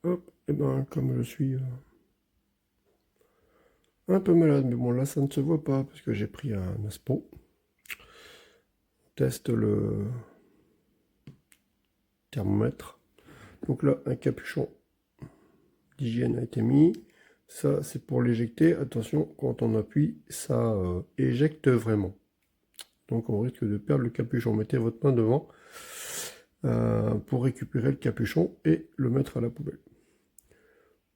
hop, et ben comme je suis un peu malade, mais bon là ça ne se voit pas parce que j'ai pris un Aspo. On teste le thermomètre. Donc là, un capuchon d'hygiène a été mis. Ça, c'est pour l'éjecter. Attention, quand on appuie, ça éjecte vraiment. Donc on risque de perdre le capuchon. Mettez votre main devant pour récupérer le capuchon et le mettre à la poubelle.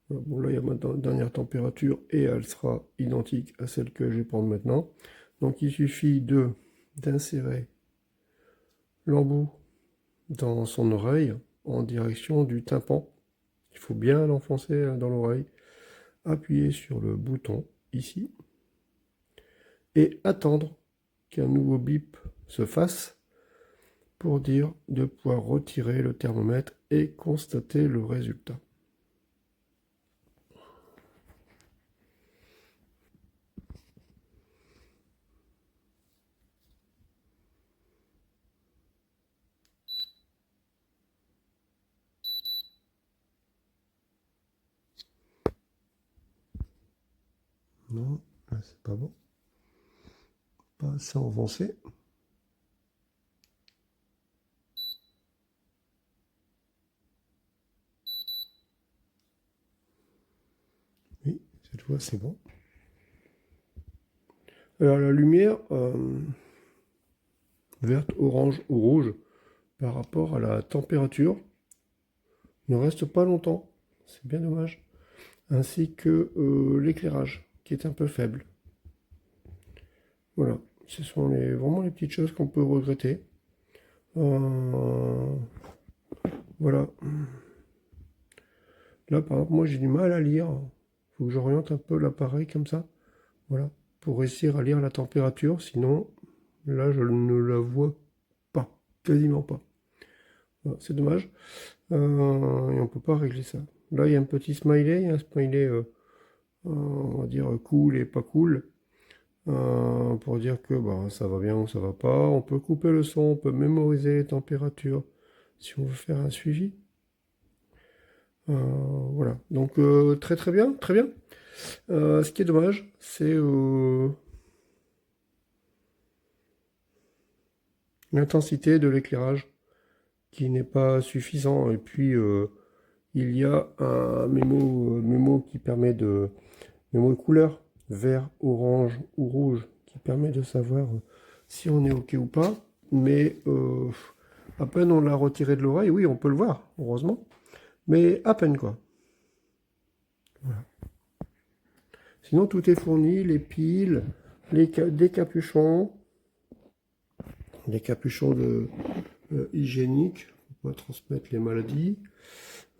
Voilà, bon là, il y a ma dernière température et elle sera identique à celle que je vais prendre maintenant. Donc il suffit d'insérer l'embout dans son oreille en direction du tympan. Il faut bien l'enfoncer dans l'oreille. Appuyer sur le bouton ici et attendre qu'un nouveau bip se fasse pour dire de pouvoir retirer le thermomètre et constater le résultat. Non, là c'est pas bon. Pas assez enfoncé. Oui, cette fois c'est bon. Alors la lumière verte, orange ou rouge par rapport à la température ne reste pas longtemps. C'est bien dommage. Ainsi que l'éclairage qui est un peu faible. Voilà, ce sont vraiment les petites choses qu'on peut regretter. Voilà. Là, par exemple, moi j'ai du mal à lire. Il faut que j'oriente un peu l'appareil comme ça. Voilà. Pour réussir à lire la température. Sinon, là, je ne la vois pas. Quasiment pas. Voilà, c'est dommage. Et on peut pas régler ça. Là, il y a un petit smiley. Il y a un smiley, on va dire, cool et pas cool. Pour dire que bah, ça va bien ou ça va pas. On peut couper le son, on peut mémoriser les températures si on veut faire un suivi. Voilà, donc très très bien, très bien. Ce qui est dommage, c'est l'intensité de l'éclairage qui n'est pas suffisant. Et puis il y a un mémo qui permet de mémo de couleur, vert, orange ou rouge, qui permet de savoir si on est OK ou pas. Mais à peine on l'a retiré de l'oreille, oui, on peut le voir, heureusement. Mais à peine quoi. Voilà. Sinon tout est fourni, les piles, des capuchons hygiéniques pour pas transmettre les maladies.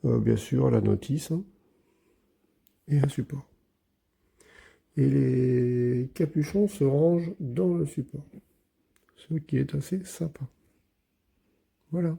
Bien sûr la notice hein, et un support. Et les capuchons se rangent dans le support, ce qui est assez sympa. Voilà.